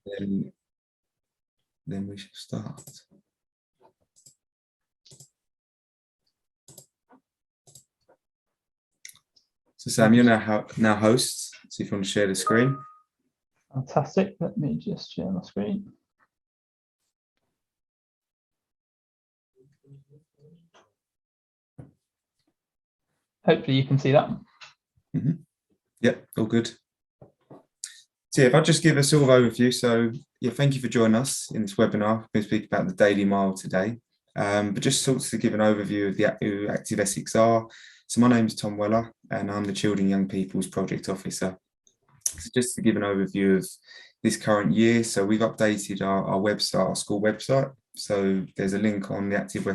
then, then we shall start. So Sam, you're now host, so if you want to share the screen. Fantastic. Let me just share my screen. Hopefully you can see that. Mm-hmm. Yep, all good. So yeah, if I just give a sort of overview. So yeah, thank you for joining us in this webinar. We're going to speak about the Daily Mile today. But just sort of to give an overview of who Active Essex are. So my name is Tom Weller and I'm the Children and Young People's Project Officer. So just to give an overview of this current year, so we've updated our website, our school website. So there's a link on the Active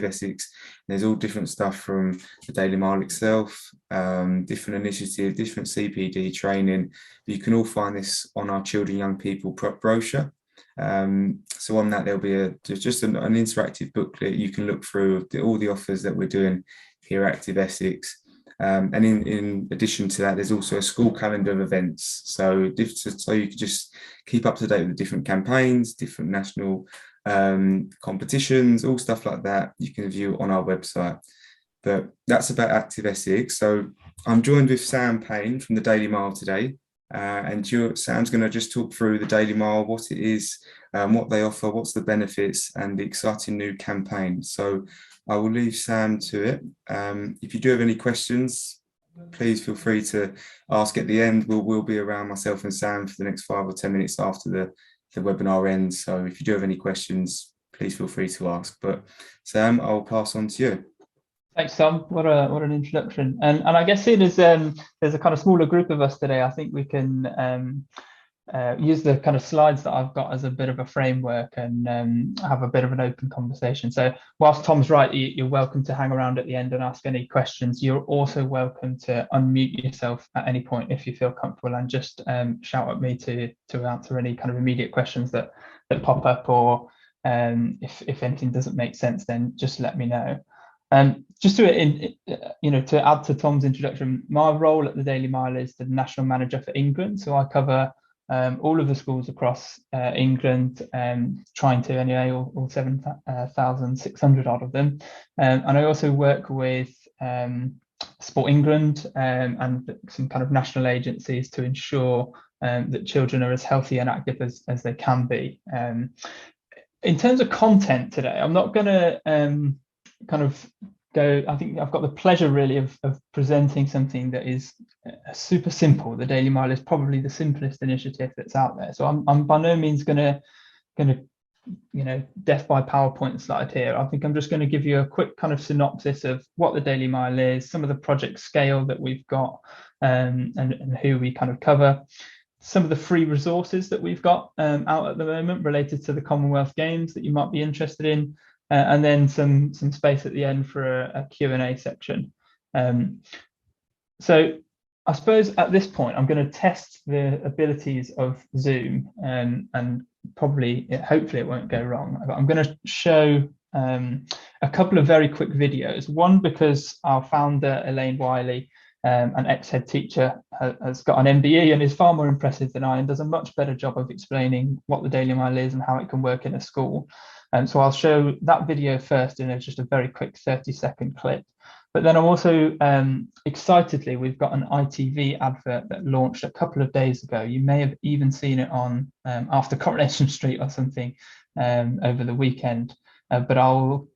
Essex. There's all different stuff from the Daily Mile itself, different initiatives, different CPD training. You can all find this on our Children and Young People brochure. So on that, there'll be just an interactive booklet you can look through all the offers that we're doing here at Active Essex. And in addition to that, there's also a school calendar of events. So you can just keep up to date with the different campaigns, different national competitions, all stuff like that you can view on our website. But that's about Active Essex. So I'm joined with Sam Payne from the Daily Mile today. And Sam's going to just talk through the Daily Mile, what it is, what they offer, what's the benefits, and the exciting new campaign. So I will leave Sam to it. If you do have any questions, please feel free to ask at the end. We'll be around, myself and Sam, for the next 5 or 10 minutes after the webinar ends. So if you do have any questions, please feel free to ask. But Sam, I'll pass on to you. Thanks, Tom. What an introduction. And I guess seeing as there's a kind of smaller group of us today, I think we can use the kind of slides that I've got as a bit of a framework and have a bit of an open conversation. So whilst Tom's right, you're welcome to hang around at the end and ask any questions. You're also welcome to unmute yourself at any point if you feel comfortable and just shout at me to answer any kind of immediate questions that pop up, or if anything doesn't make sense, then just let me know. Just to add to Tom's introduction, my role at the Daily Mile is the National Manager for England. So I cover all of the schools across England, trying to anyway, all 7,600 odd of them. And I also work with Sport England and some kind of national agencies to ensure that children are as healthy and active as they can be. In terms of content today, I'm not going to kind of go. I think I've got the pleasure really of presenting something that is super simple. The Daily Mile is probably the simplest initiative that's out there. So I'm by no means going to death by PowerPoint slide here. I think I'm just going to give you a quick kind of synopsis of what the Daily Mile is, some of the project scale that we've got, and who we kind of cover. Some of the free resources that we've got out at the moment related to the Commonwealth Games that you might be interested in. And then some space at the end for a Q&A section. So I suppose at this point, I'm going to test the abilities of Zoom and hopefully it won't go wrong. I'm going to show a couple of very quick videos. One, because our founder, Elaine Wiley, an ex-head teacher, has got an MBE and is far more impressive than I, and does a much better job of explaining what the Daily Mile is and how it can work in a school. So I'll show that video first in just a very quick 30-second clip. But then I'm also, excitedly, we've got an ITV advert that launched a couple of days ago. You may have even seen it on after Coronation Street or something over the weekend. But I'll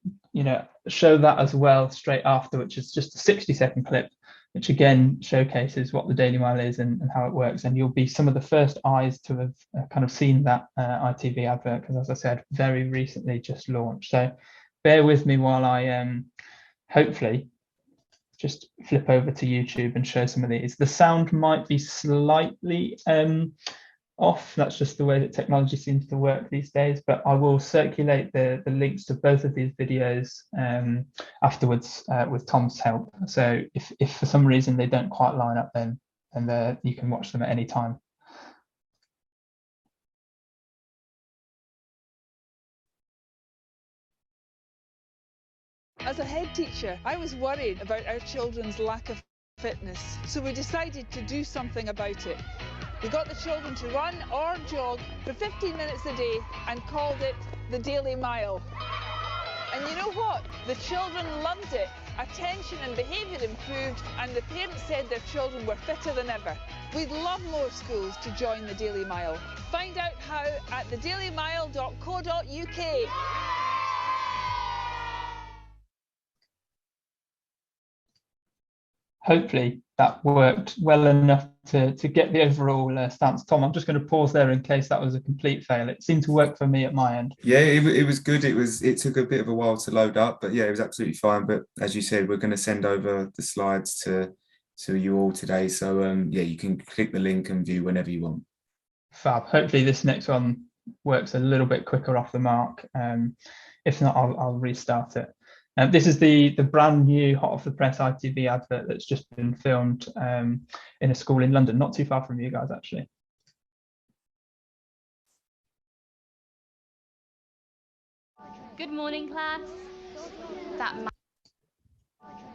show that as well straight after, which is just a 60-second clip, which again showcases what the Daily Mile is and how it works. And you'll be some of the first eyes to have kind of seen that ITV advert, because as I said, very recently just launched. So bear with me while I hopefully just flip over to YouTube and show some of these. The sound might be slightly off. That's just the way that technology seems to work these days, but I will circulate the links to both of these videos afterwards with Tom's help. So if for some reason they don't quite line up, then you can watch them at any time. As a head teacher, I was worried about our children's lack of fitness, so we decided to do something about it. We got the children to run or jog for 15 minutes a day and called it the Daily Mile. And you know what? The children loved it. Attention and behaviour improved, and the parents said their children were fitter than ever. We'd love more schools to join the Daily Mile. Find out how at thedailymile.co.uk. Hopefully that worked well enough to get the overall stance. Tom, I'm just going to pause there in case that was a complete fail. It seemed to work for me at my end. Yeah, it was good. It took a bit of a while to load up, but yeah, it was absolutely fine. But as you said, we're going to send over the slides to you all today. So yeah, you can click the link and view whenever you want. Fab. Hopefully this next one works a little bit quicker off the mark. If not, I'll restart it. This is the brand new hot off the press ITV advert that's just been filmed in a school in London, not too far from you guys actually. Good morning, class.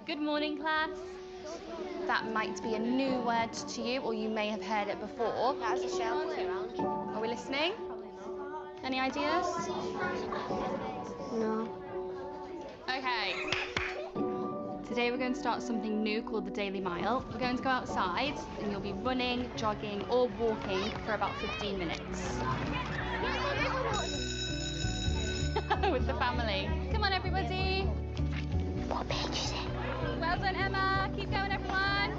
Good morning, class. That might be a new word to you, or you may have heard it before. That's a shell put around. Are we listening? Any ideas? No. Okay. Today we're going to start something new called the Daily Mile. We're going to go outside and you'll be running, jogging or walking for about 15 minutes. With the family. Come on everybody. What page is it? Well done Emma. Keep going everyone.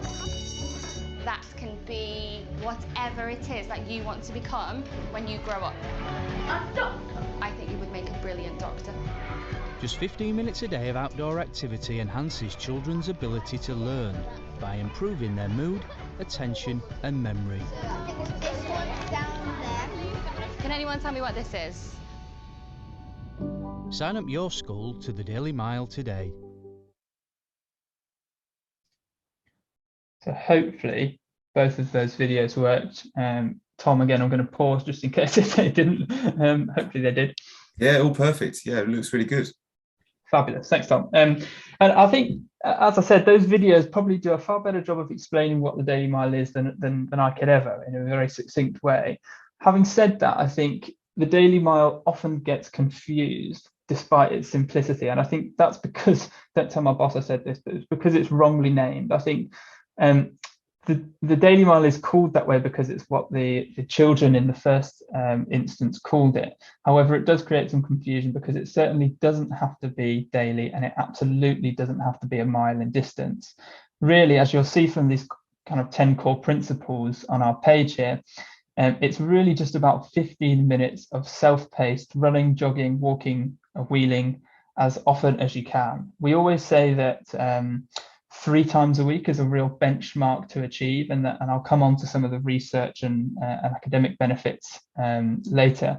That can be whatever it is that you want to become when you grow up. A doctor. I think you would make a brilliant doctor. Just 15 minutes a day of outdoor activity enhances children's ability to learn by improving their mood, attention and memory. This one's down there. Can anyone tell me what this is? Sign up your school to the Daily Mile today. So hopefully both of those videos worked. Tom, again, I'm going to pause just in case if they didn't. Hopefully they did. Yeah, all perfect. Yeah, it looks really good. Fabulous. Thanks, Tom. And I think, as I said, those videos probably do a far better job of explaining what the Daily Mile is than I could ever in a very succinct way. Having said that, I think the Daily Mile often gets confused despite its simplicity. And I think that's because, don't tell my boss I said this, but it's because it's wrongly named. I think the Daily Mile is called that way because it's what the children in the first instance called it. However, it does create some confusion because it certainly doesn't have to be daily and it absolutely doesn't have to be a mile in distance. Really, as you'll see from these kind of 10 core principles on our page here, it's really just about 15 minutes of self-paced running, jogging, walking, wheeling as often as you can. We always say that 3 times a week is a real benchmark to achieve, and I'll come on to some of the research and academic benefits later.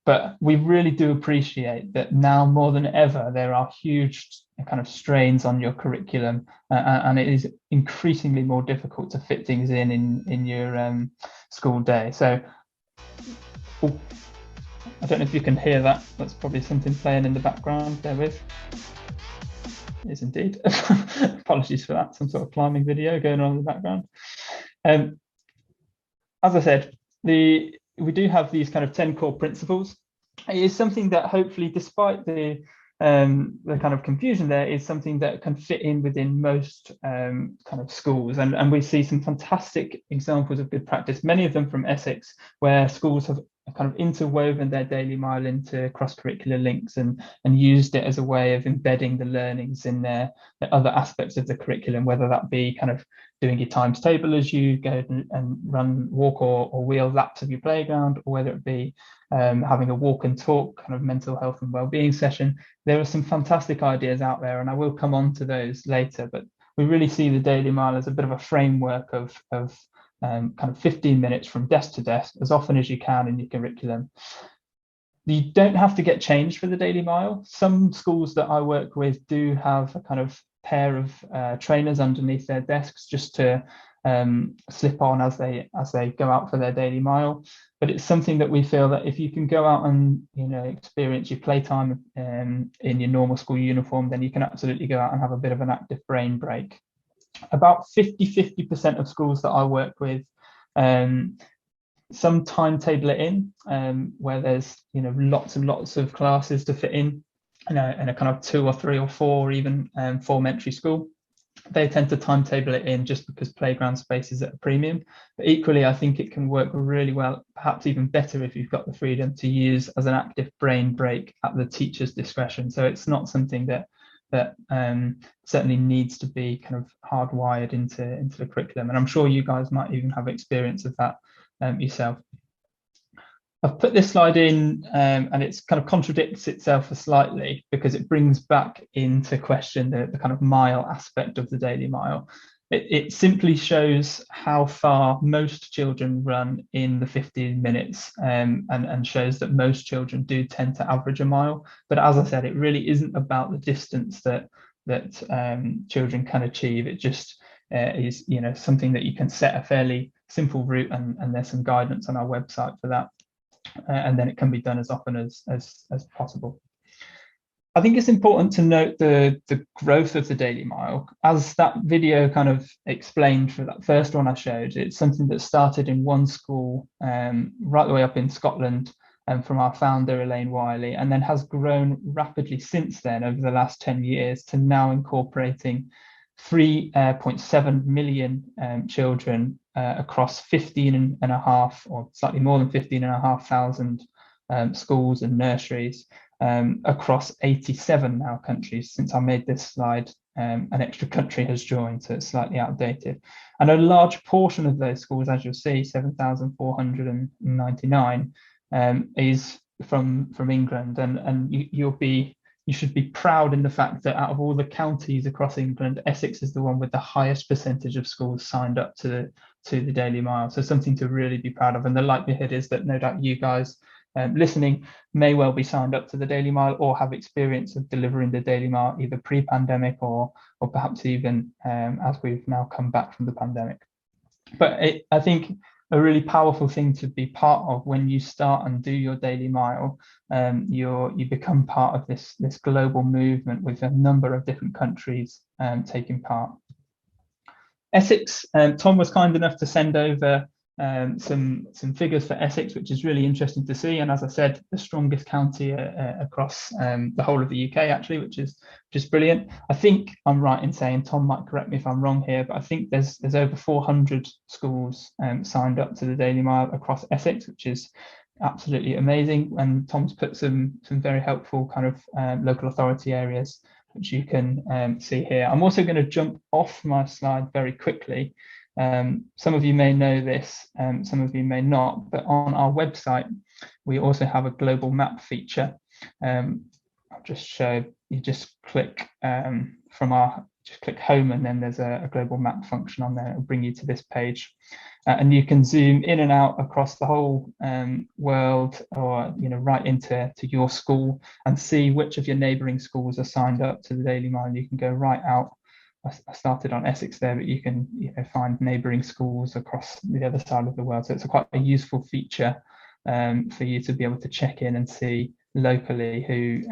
But we really do appreciate that now more than ever there are huge kind of strains on your curriculum, and it is increasingly more difficult to fit things in your school day. So, I don't know if you can hear that. That's probably something playing in the background. Bear with. It is indeed. Apologies for that. Some sort of climbing video going on in the background. As I said, we do have these kind of 10 core principles. It is something that hopefully, despite the kind of confusion there, is something that can fit in within most kind of schools. And we see some fantastic examples of good practice, many of them from Essex, where schools have kind of interwoven their Daily Mile into cross-curricular links and used it as a way of embedding the learnings in their other aspects of the curriculum, whether that be kind of doing your times table as you go and run, walk or wheel laps of your playground, or whether it be having a walk and talk kind of mental health and well-being session. There are some fantastic ideas out there, and I will come on to those later, but we really see the Daily Mile as a bit of a framework of kind of 15 minutes from desk to desk as often as you can in your curriculum. You don't have to get changed for the Daily Mile. Some schools that I work with do have a kind of pair of trainers underneath their desks just to slip on as they go out for their Daily Mile. But it's something that we feel that if you can go out and experience your playtime in your normal school uniform, then you can absolutely go out and have a bit of an active brain break. About 50% of schools that I work with Some timetable it in, where there's lots and lots of classes to fit in a kind of 2 or 3 or 4 or even form-entry school. They tend to timetable it in just because playground space is at a premium. But equally, I think it can work really well, perhaps even better if you've got the freedom to use as an active brain break at the teacher's discretion. So it's not something that certainly needs to be kind of hardwired into the curriculum. And I'm sure you guys might even have experience of that yourself. I've put this slide in and it's kind of contradicts itself slightly because it brings back into question the kind of mile aspect of the Daily Mile. It simply shows how far most children run in the 15 minutes and shows that most children do tend to average a mile. But as I said, it really isn't about the distance that children can achieve. It just is something that you can set a fairly simple route, and there's some guidance on our website for that. And then it can be done as often as possible. I think it's important to note the growth of the Daily Mile. As that video kind of explained for that first one I showed, it's something that started in one school right the way up in Scotland from our founder, Elaine Wiley, and then has grown rapidly since then over the last 10 years to now incorporating 3.7 million children across 15.5 or slightly more than 15,500 schools and nurseries across 87 now countries. Since I made this slide, an extra country has joined, so it's slightly outdated. And a large portion of those schools, as you'll see, 7,499, is from England, and you should be proud in the fact that out of all the counties across England, Essex is the one with the highest percentage of schools signed up to the Daily Mile. So something to really be proud of. And the likelihood is that no doubt you guys listening may well be signed up to the Daily Mile or have experience of delivering the Daily Mile either pre-pandemic or perhaps even as we've now come back from the pandemic. But I think a really powerful thing to be part of when you start and do your Daily Mile. You become part of this global movement with a number of different countries taking part. Essex, Tom was kind enough to send over some figures for Essex, which is really interesting to see. And as I said, the strongest county across the whole of the UK, actually, which is brilliant. I think I'm right in saying, Tom might correct me if I'm wrong here, but I think there's over 400 schools signed up to the Daily Mile across Essex, which is absolutely amazing. And Tom's put some very helpful kind of local authority areas, which you can see here. I'm also going to jump off my slide very quickly. Some of you may know this, some of you may not, but on our website, we also have a global map feature. I'll just show you, just click just click home, and then there's a global map function on there. It'll bring you to this page. And you can zoom in and out across the whole world, or right into your school, and see which of your neighbouring schools are signed up to the Daily Mile. You can go right out. I started on Essex there, but you can find neighbouring schools across the other side of the world. So it's quite a useful feature for you to be able to check in and see locally who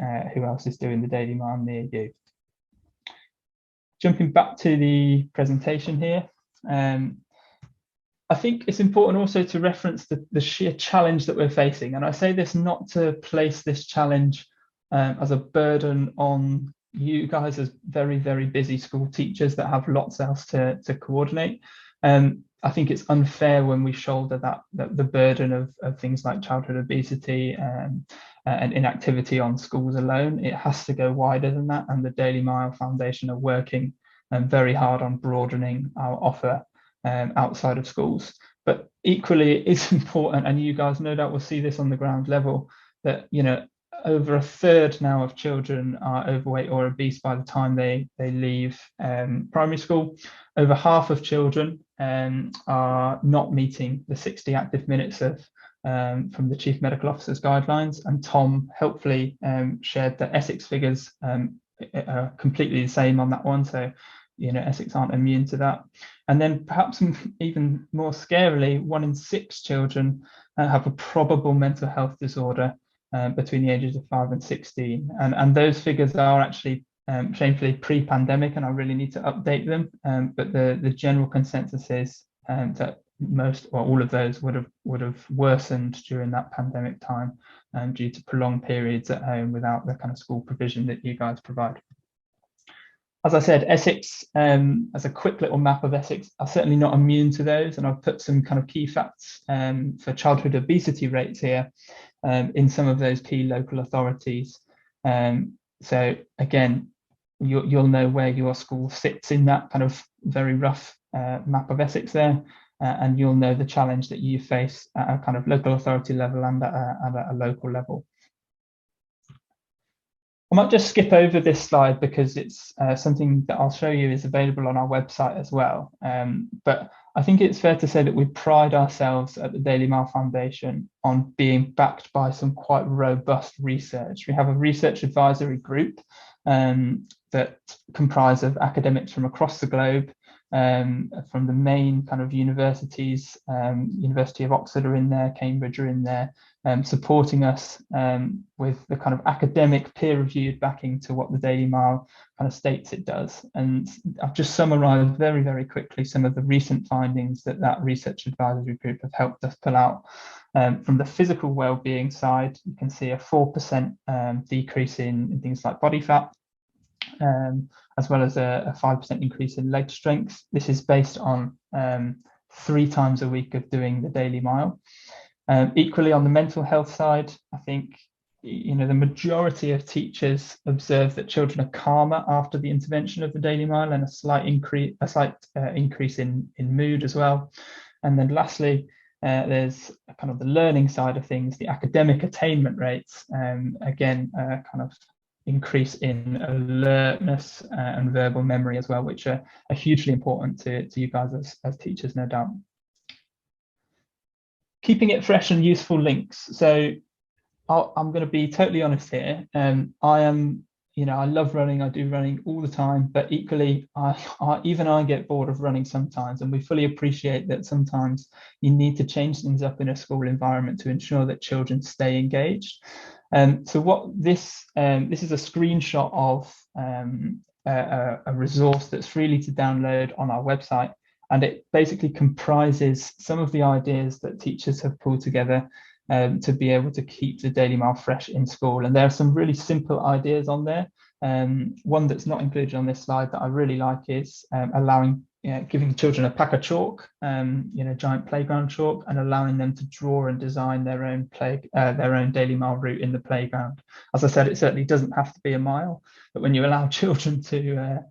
else is doing the Daily Mile near you. Jumping back to the presentation here, I think it's important also to reference the sheer challenge that we're facing. And I say this not to place this challenge as a burden on you guys as very, very busy school teachers that have lots else to coordinate. I think it's unfair when we shoulder the burden of things like childhood obesity and inactivity on schools alone. It has to go wider than that, and the Daily Mile Foundation are working very hard on broadening our offer outside of schools. But equally, it's important, and you guys no doubt will see this on the ground level, that over a third now of children are overweight or obese by the time they leave primary school. Over half of children are not meeting the 60 active minutes from the Chief Medical Officer's guidelines. And Tom helpfully shared that Essex figures are completely the same on that one. So, Essex aren't immune to that. And then perhaps even more scarily, 1 in 6 children have a probable mental health disorder between the ages of 5 and 16. And those figures are actually shamefully pre-pandemic, and I really need to update them. But the general consensus is that most or all of those would have worsened during that pandemic time, due to prolonged periods at home without the kind of school provision that you guys provide. As I said, Essex, as a quick little map of Essex, are certainly not immune to those, and I've put some kind of key facts for childhood obesity rates here in some of those key local authorities. So again, you'll know where your school sits in that kind of very rough map of Essex there, and you'll know the challenge that you face at a kind of local authority level and at a local level. I might just skip over this slide because it's something that I'll show you is available on our website as well. But I think it's fair to say that we pride ourselves at the Daily Mile Foundation on being backed by some quite robust research. We have a research advisory group that comprise of academics from across the globe, from the main kind of universities. University of Oxford are in there, Cambridge are in there, supporting us with the kind of academic peer-reviewed backing to what the Daily Mile kind of states it does. And I've just summarised very, very quickly some of the recent findings that research advisory group have helped us pull out. From the physical well-being side, you can see a 4% decrease in things like body fat, as well as a 5% increase in leg strength. This is based on 3 times a week of doing the Daily Mile. Equally, on the mental health side, I think the majority of teachers observe that children are calmer after the intervention of the Daily Mile, and a slight increase in mood as well. And then lastly, there's kind of the learning side of things, the academic attainment rates, again, kind of increase in alertness and verbal memory as well, which are hugely important to you guys as teachers, no doubt. Keeping it fresh and useful links. So I'm going to be totally honest here. I love running. I do running all the time, but equally, even I get bored of running sometimes, and we fully appreciate that sometimes you need to change things up in a school environment to ensure that children stay engaged. So what this is a screenshot of a resource that's freely to download on our website. And it basically comprises some of the ideas that teachers have pulled together to be able to keep the Daily Mile fresh in school. And there are some really simple ideas on there. One that's not included on this slide that I really like is giving children a pack of chalk, giant playground chalk, and allowing them to draw and design their own Daily Mile route in the playground. As I said, it certainly doesn't have to be a mile, but when you allow children to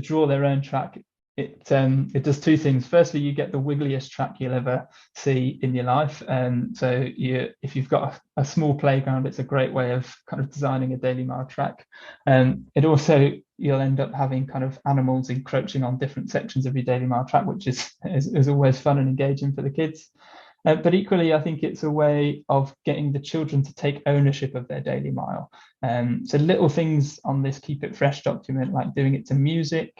draw their own track, it does 2 things. Firstly, you get the wiggliest track you'll ever see in your life. So if you've got a small playground, it's a great way of kind of designing a Daily Mile track. It also, you'll end up having kind of animals encroaching on different sections of your Daily Mile track, which is always fun and engaging for the kids. But equally, I think it's a way of getting the children to take ownership of their Daily Mile. So little things on this Keep It Fresh document, like doing it to music,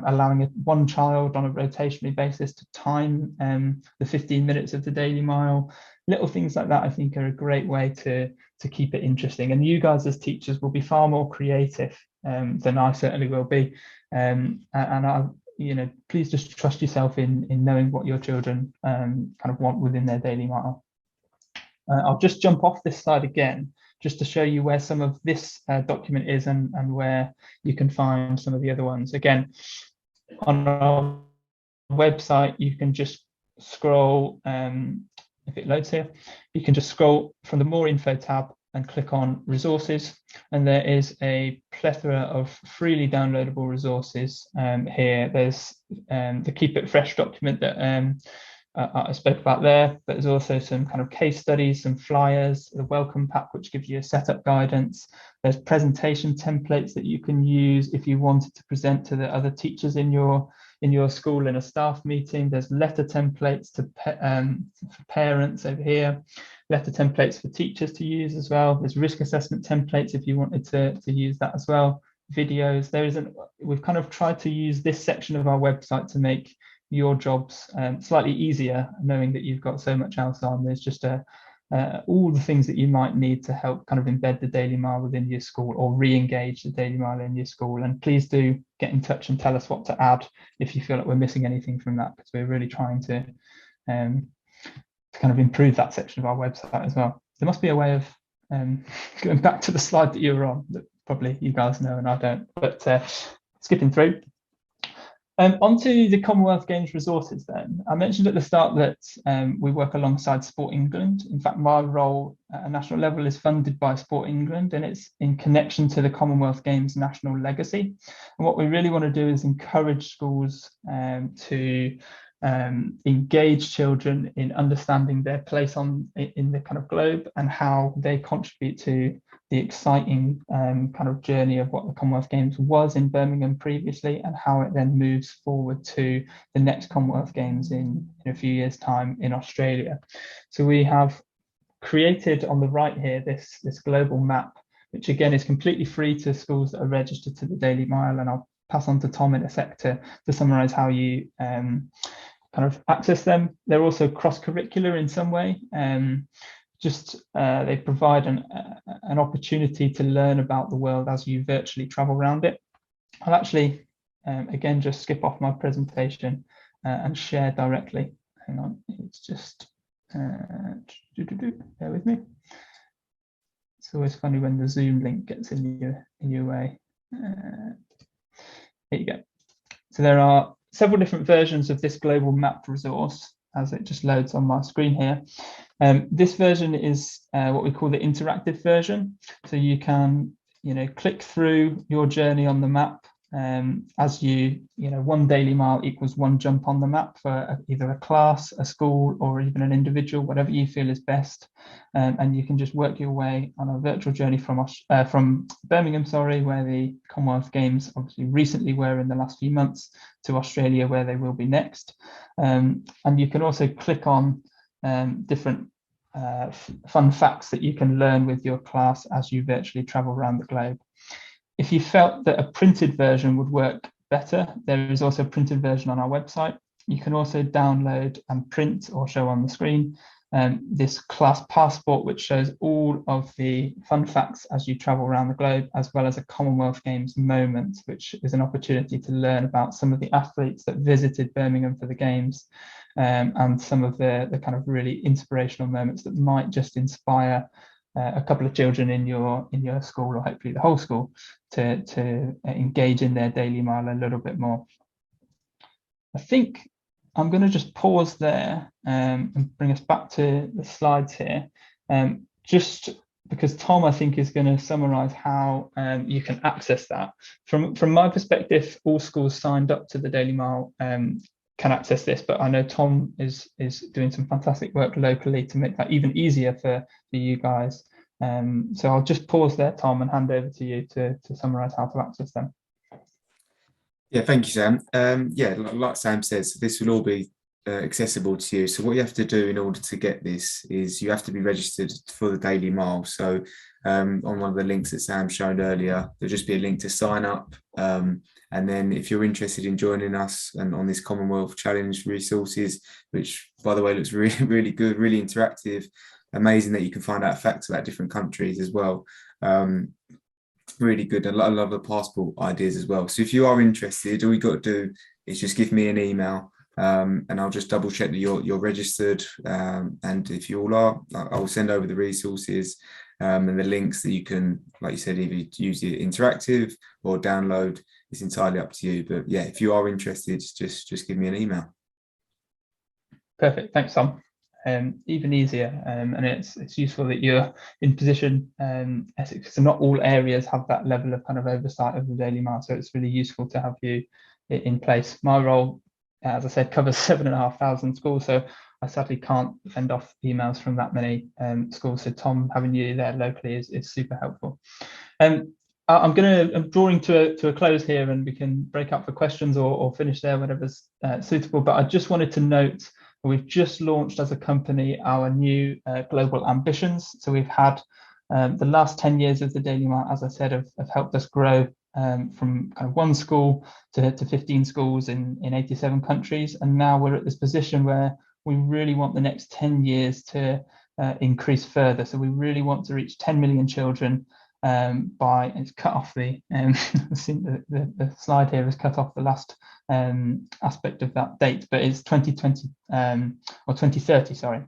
allowing one child on a rotationary basis to time the 15 minutes of the Daily Mile. Little things like that, I think, are a great way to keep it interesting. And you guys as teachers will be far more creative than I certainly will be. And please just trust yourself in knowing what your children kind of want within their Daily Mile. I'll just jump off this slide again, just to show you where some of this document is and where you can find some of the other ones. Again, on our website, you can just scroll, if it loads here, you can just scroll from the More Info tab and click on Resources, and there is a plethora of freely downloadable resources here. There's the Keep It Fresh document that I spoke about there, but there's also some kind of case studies, some flyers, the welcome pack, which gives you a setup guidance. There's presentation templates that you can use if you wanted to present to the other teachers in your school in a staff meeting. There's letter templates for parents over here, letter templates for teachers to use as well. There's risk assessment templates if you wanted to use that as well. Videos. We've kind of tried to use this section of our website to make your jobs slightly easier, knowing that you've got so much else on. There's just all the things that you might need to help kind of embed the Daily Mile within your school or re-engage the Daily Mile in your school. And please do get in touch and tell us what to add if you feel like we're missing anything from that, because we're really trying to to kind of improve that section of our website as well. There must be a way of going back to the slide that you were on that probably you guys know and I don't, but skipping through. Onto the Commonwealth Games resources then. I mentioned at the start that we work alongside Sport England. In fact, my role at a national level is funded by Sport England, and it's in connection to the Commonwealth Games national legacy. And what we really want to do is encourage schools to engage children in understanding their place in the kind of globe and how they contribute to the exciting kind of journey of what the Commonwealth Games was in Birmingham previously, and how it then moves forward to the next Commonwealth Games in a few years' time in Australia. So we have created on the right here this global map, which again is completely free to schools that are registered to the Daily Mile, and I'll pass on to Tom in a sec to summarise how you kind of access them. They're also cross-curricular in some way. They provide an opportunity to learn about the world as you virtually travel around it. I'll actually, again, just skip off my presentation and share directly. Hang on, it's just, bear with me. It's always funny when the Zoom link gets in your way. Here you go. So there are several different versions of this global map resource as it just loads on my screen here. This version is what we call the interactive version. So you can, click through your journey on the map as one Daily Mile equals one jump on the map for either a class, a school, or even an individual, whatever you feel is best. And you can just work your way on a virtual journey from Birmingham, where the Commonwealth Games obviously recently were in the last few months, to Australia, where they will be next. And you can also click on different fun facts that you can learn with your class as you virtually travel around the globe. If you felt that a printed version would work better, there is also a printed version on our website. You can also download and print or show on the screen this class passport, which shows all of the fun facts as you travel around the globe, as well as a Commonwealth Games moment, which is an opportunity to learn about some of the athletes that visited Birmingham for the Games, and some of the kind of really inspirational moments that might just inspire a couple of children in your school, or hopefully the whole school, to engage in their Daily Mile a little bit more. I think I'm going to just pause there and bring us back to the slides here, just because Tom, I think, is going to summarise how you can access that. From my perspective, all schools signed up to the Daily Mile can access this, but I know Tom is doing some fantastic work locally to make that even easier for you guys. So I'll just pause there, Tom, and hand over to you to summarise how to access them. Yeah, thank you, Sam. Like Sam says, this will all be accessible to you. So what you have to do in order to get this is you have to be registered for the Daily Mile. So on one of the links that Sam showed earlier, there'll just be a link to sign up. And then if you're interested in joining us and on this Commonwealth Challenge resources, which, by the way, looks really, really good, really interactive, amazing that you can find out facts about different countries as well. Really good. I love the passport ideas as well. So if you are interested, all you got to do is just give me an email, and I'll just double check that you're registered. And if you all are, I'll send over the resources and the links that you can, like you said, either use it interactive or download. It's entirely up to you. But yeah, if you are interested, just give me an email. Perfect. Thanks, Tom. Even easier, and it's useful that you're in position, so not all areas have that level of kind of oversight of the Daily Mile, so it's really useful to have you in place. My role, as I said, covers 7,500 schools, so I sadly can't fend off emails from that many schools, so Tom, having you there locally is super helpful. I'm drawing to a close here, and we can break up for questions or finish there, whatever's suitable, but I just wanted to note we've just launched as a company our new global ambitions. So we've had the last 10 years of the Daily Mile, as I said, have helped us grow from kind of one school to 15 schools in 87 countries. And now we're at this position where we really want the next 10 years to increase further. So we really want to reach 10 million children by, it's cut off the the slide here has cut off the last aspect of that date, but it's 2020 or 2030, sorry.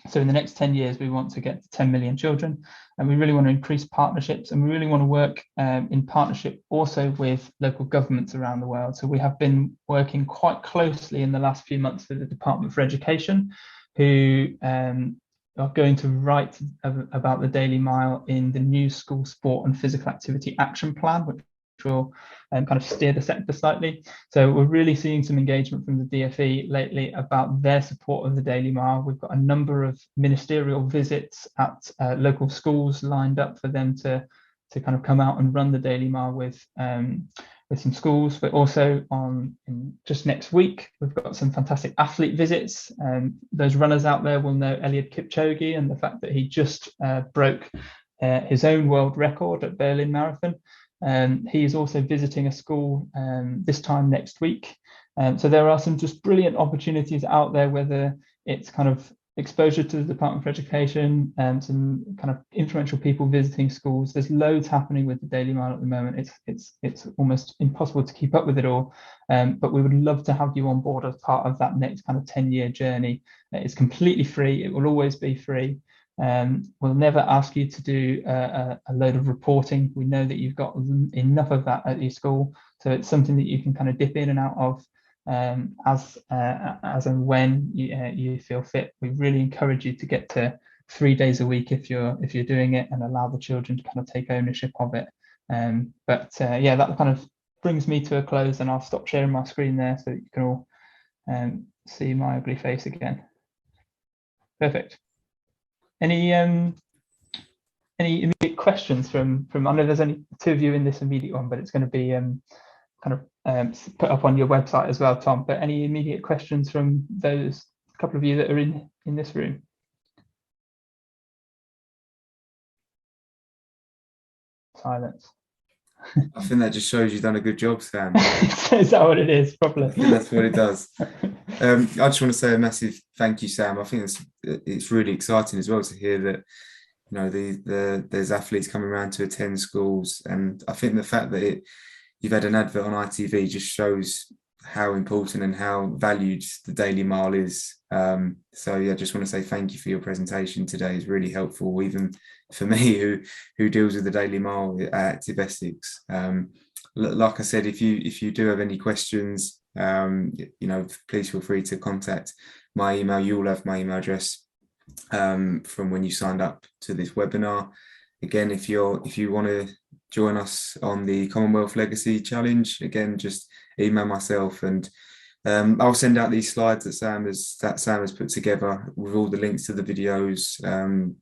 So in the next 10 years, we want to get to 10 million children, and we really want to increase partnerships, and we really want to work in partnership also with local governments around the world. So we have been working quite closely in the last few months with the Department for Education, who are going to write about the Daily Mile in the new School Sport and Physical Activity Action Plan, which will kind of steer the sector slightly. So we're really seeing some engagement from the DFE lately about their support of the Daily Mile. We've got a number of ministerial visits at local schools lined up for them to kind of come out and run the Daily Mile with some schools. But also just next week, we've got some fantastic athlete visits. Those runners out there will know Eliud Kipchoge and the fact that he just broke his own world record at Berlin Marathon. He is also visiting a school this time next week. So there are some just brilliant opportunities out there, whether it's kind of exposure to the Department for Education and some kind of influential people visiting schools. There's loads happening with the Daily Mile at the moment. It's almost impossible to keep up with it all, but we would love to have you on board as part of that next kind of 10-year journey. It's completely free. It will always be free. We'll never ask you to do a load of reporting. We know that you've got enough of that at your school, so it's something that you can kind of dip in and out of as and when you feel fit. We really encourage you to get to 3 days a week if you're doing it, and allow the children to kind of take ownership of it. Yeah, that kind of brings me to a close, and I'll stop sharing my screen there so that you can all see my ugly face again. Perfect. Any immediate questions from? I know there's only 2 of you in this immediate one, but it's going to be kind of put up on your website as well, Tom. But any immediate questions from those couple of you that are in this room? Silence. I think that just shows you've done a good job, Sam. Is that what it is? Probably. I think that's what it does. I just want to say a massive thank you, Sam. I think it's really exciting as well to hear that, you know, there's athletes coming around to attend schools, and I think the fact that you've had an advert on ITV just shows how important and how valued the Daily Mile is. So yeah, just want to say thank you for your presentation today. It's really helpful, even for me who deals with the Daily Mile at Active Essex. Like I said, if you do have any questions, you know, please feel free to contact my email. You'll have my email address from when you signed up to this webinar. Again, if you want to join us on the Commonwealth Legacy Challenge, again, just email myself, and I'll send out these slides that Sam has put together with all the links to the videos,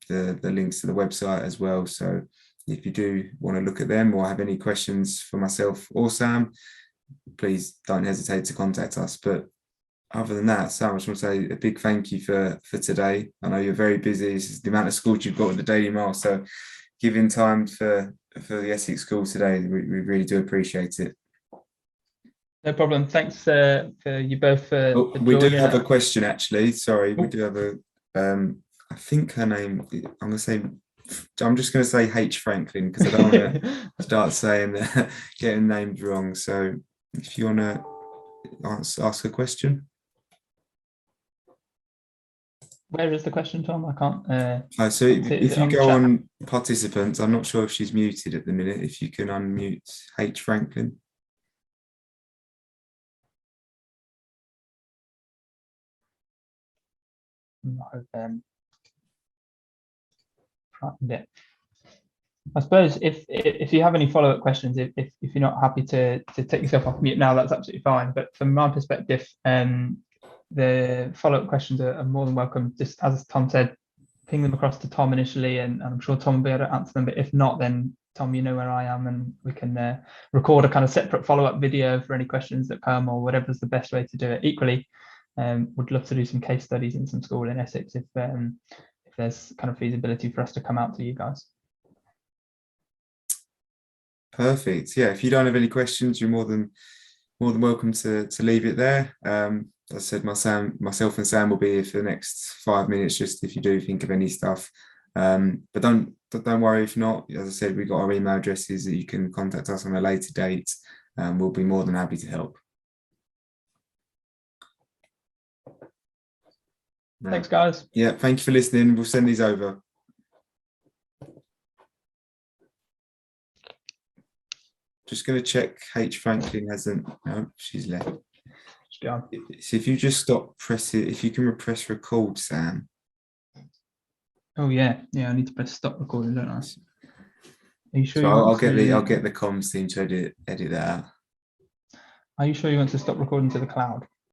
the links to the website as well. So if you do want to look at them or have any questions for myself or Sam, please don't hesitate to contact us. But other than that, Sam, I just want to say a big thank you for today. I know you're very busy. This is the amount of schools you've got with the Daily Mile, so giving time for the Essex School today, we really do appreciate it. No problem. Thanks for you both for we do have a question, actually. Sorry, we do have a I think her name, I'm just going to say H. Franklin, because I don't want to start saying that, getting names wrong. So if you want to ask a question. Where is the question, Tom? I can't. So if you go on participants, I'm not sure if she's muted at the minute. If you can unmute H. Franklin. Yeah. I suppose if you have any follow-up questions, if you're not happy to take yourself off mute now, that's absolutely fine. But from my perspective, the follow-up questions are more than welcome. Just as Tom said, ping them across to Tom initially, and I'm sure Tom will be able to answer them. But if not, then Tom, you know where I am, and we can record a kind of separate follow-up video for any questions that come, or whatever's the best way to do it. Equally, would love to do some case studies in some school in Essex if there's kind of feasibility for us to come out to you guys. Perfect. Yeah, if you don't have any questions, you're more than welcome to leave it there. As I said, myself and Sam will be here for the next 5 minutes, just if you do think of any stuff But don't worry if not. As I said, we've got our email addresses that you can contact us on a later date. We'll be more than happy to help. Right. Thanks, guys. Yeah, thank you for listening. We'll send these over. Just going to check H. Franklin hasn't. No, she's left. Just go on. So if you just stop pressing, if you can press record, Sam. Oh yeah, I need to press stop recording, don't I? Are you sure? So you I'll want get to- I'll get the comms team to edit that out. Are you sure you want to stop recording to the cloud?